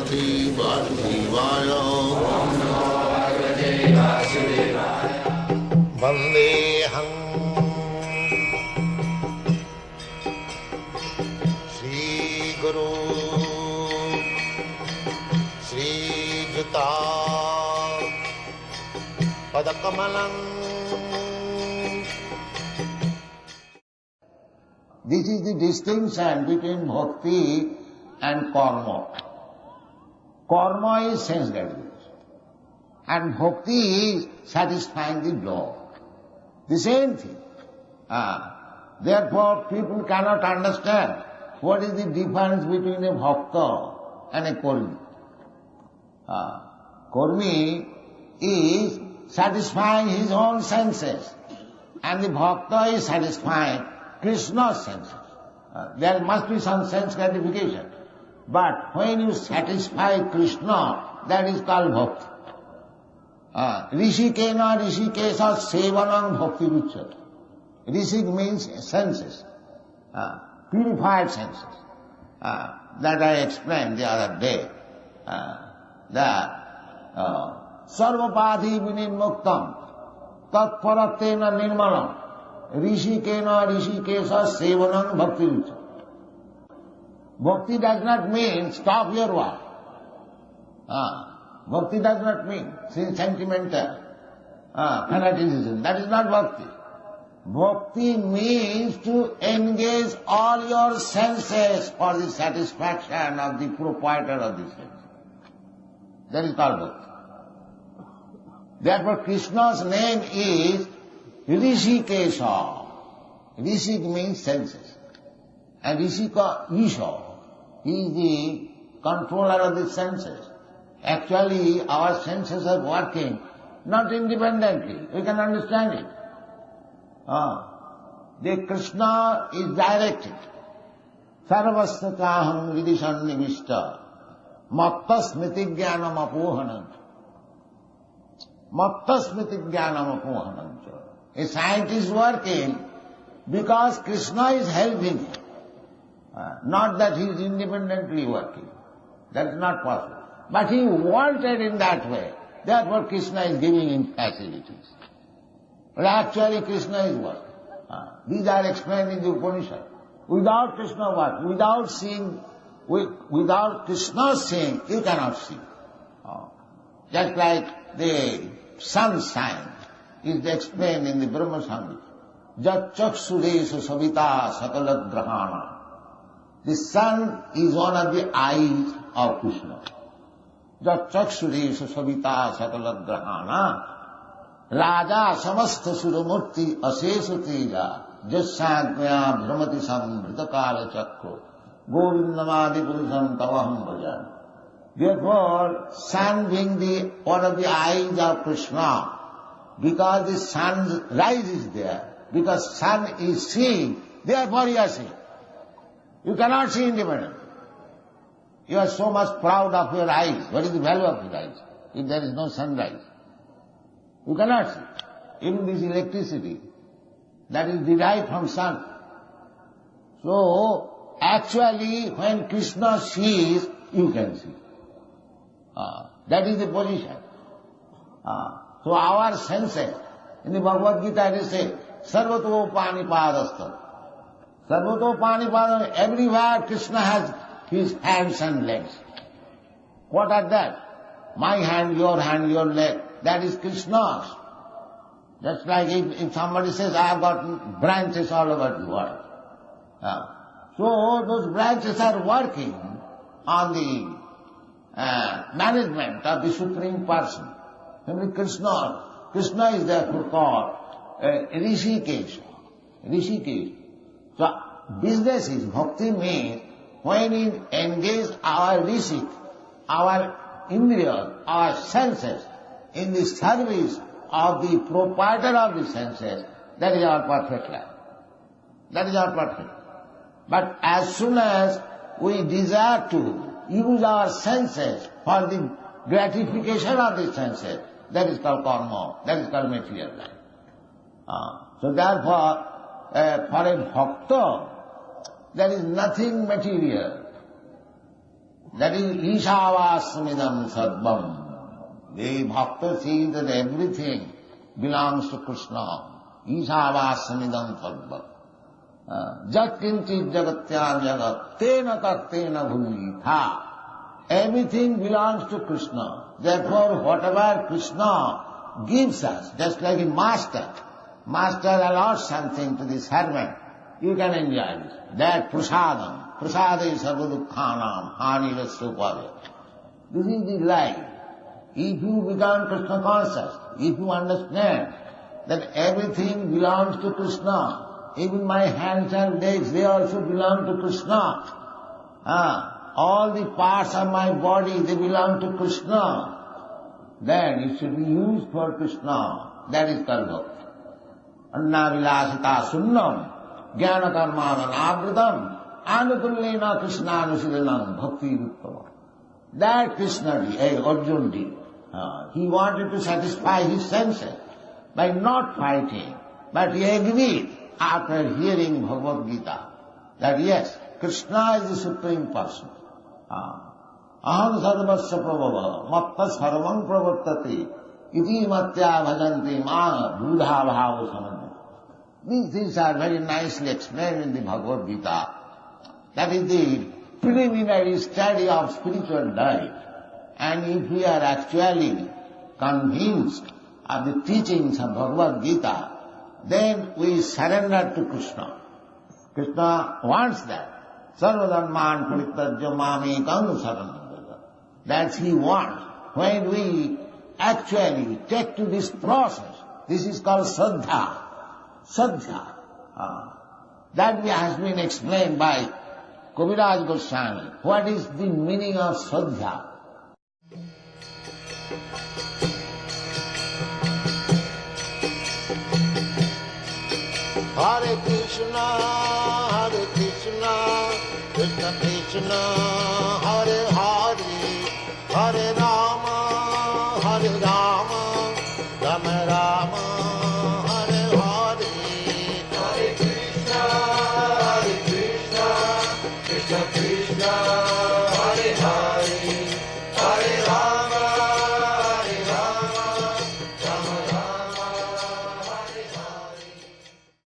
Bhagavate Vasudevaya. Vandeham Sri Guru Sri Juta Padakamalam. This is the distinction between bhakti and karma. Karma is sense gratification, and bhakti is satisfying the Lord. The same thing. Therefore, people cannot understand what is the difference between a bhakta and a karmi. Karmi is satisfying his own senses, and the bhakta is satisfying Krishna's senses. There must be some sense gratification. But when you satisfy Krishna, that is called bhakti. Rishikena rishikesa sevanam bhakti ruchyate. Rishik means senses, purified senses. That I explained the other day. That sarvapadhi vinirmuktam tatparatena nirmalam rishikena rishikesa sevanam bhakti ruchyate. Bhakti does not mean stop your work. Bhakti does not mean sentimental fanaticism. That is not bhakti. Bhakti means to engage all your senses for the satisfaction of the proprietor of the sense. That is called bhakti. Therefore Krishna's name is Rishikesha. Rishik means senses. And Rishika, Isha, he is the controller of the senses. Actually, our senses are working not independently. We can understand it. The Krishna is directed. Sarvastakaham vidishan nivishta matta smiti jnanam apohanam. Matta smiti jnanam apohanam. A scientist is working because Krishna is helping him. Not that he is independently working. That is not possible. But he wanted in that way. Therefore Krishna is giving him facilities. But actually Krishna is working. These are explained in the Upanishad. Without Krishna work, without seeing, without Krishna seeing, you cannot see. Just like the sun's sign is explained in the Brahma Samhita. Jat chaksureshu savita sakalat grahana. The sun is one of the eyes of Krishna. Jat chaksureshu savita sakalat grahana. Raja samastha suramurti aseshu teja jassagmya brahmati sambritakala chakro govindamadi purusham tavaham bhajan. Therefore, sun being the one of the eyes of Krishna, because the sun's rise is there, because sun is seeing, therefore you are seeing. You cannot see independently. You are so much proud of your eyes. What is the value of your eyes if there is no sunrise? You cannot see. Even this electricity, that is derived from sun. So, actually, when Krishna sees, you can see. That is the position. So our senses, in the Bhagavad Gita it is said, Sarvato Panipadastha. Sarvato Panipadastha, everywhere Krishna has his hands and legs. What are that? My hand, your leg, that is Krishna's. Just like if somebody says, I have got branches all over the world. So those branches are working on the management of the Supreme Person. Namely Krishna. Krishna is therefore called Rishikesh. Rishikesh. So business is, bhakti means when we engage our rishik, our indriyas, our senses in the service of the proprietor of the senses, that is our perfect life. That is our perfect life. But as soon as we desire to use our senses for the gratification of the senses, that is called karma, that is called material life. So therefore, for a bhakta, there is nothing material. That is Ishavasmidam Sarvam. The Bhakta sees that everything belongs to Krishna. Ishavasmidam Sarvam. Jat kinchit jagatya jagat tena taktena bhulitha. Everything belongs to Krishna. Therefore, whatever Krishna gives us, just like a master allows something to the servant, you can enjoy this. That prasadam. Prasada is sarvadukhanam, hanirasupaya. This is the life. If you become Krishna conscious, if you understand that everything belongs to Krishna, even my hands and legs, they also belong to Krishna. All the parts of my body, they belong to Krishna. Then it should be used for Krishna. That is karma. Anna vilasita sunnam, jnana karmana avritam, anukullena Krishna anusilanam bhakti ruttama. That Krishna did, Arjuna did. He wanted to satisfy his senses by not fighting, but he agreed after hearing Bhagavad Gita that yes, Krishna is the Supreme Person. Aham sarvasya prabhava, matta sarvam pravartati, iti matya bhajanti ma buddha bhava samanya. These things are very nicely explained in the Bhagavad Gita. That is the preliminary study of spiritual life. And if we are actually convinced of the teachings of Bhagavad Gita, then we surrender to Krishna. Krishna wants that. Sarvadharman parityajya mamekam saranam. That's he wants. When we actually take to this process, this is called Saddha. Saddha. That has been explained by Kaviraj Goswami. What is the meaning of Saddha? Hare Krishna, Krishna Krishna, Hare Hare, Hare Rama, Rama Rama.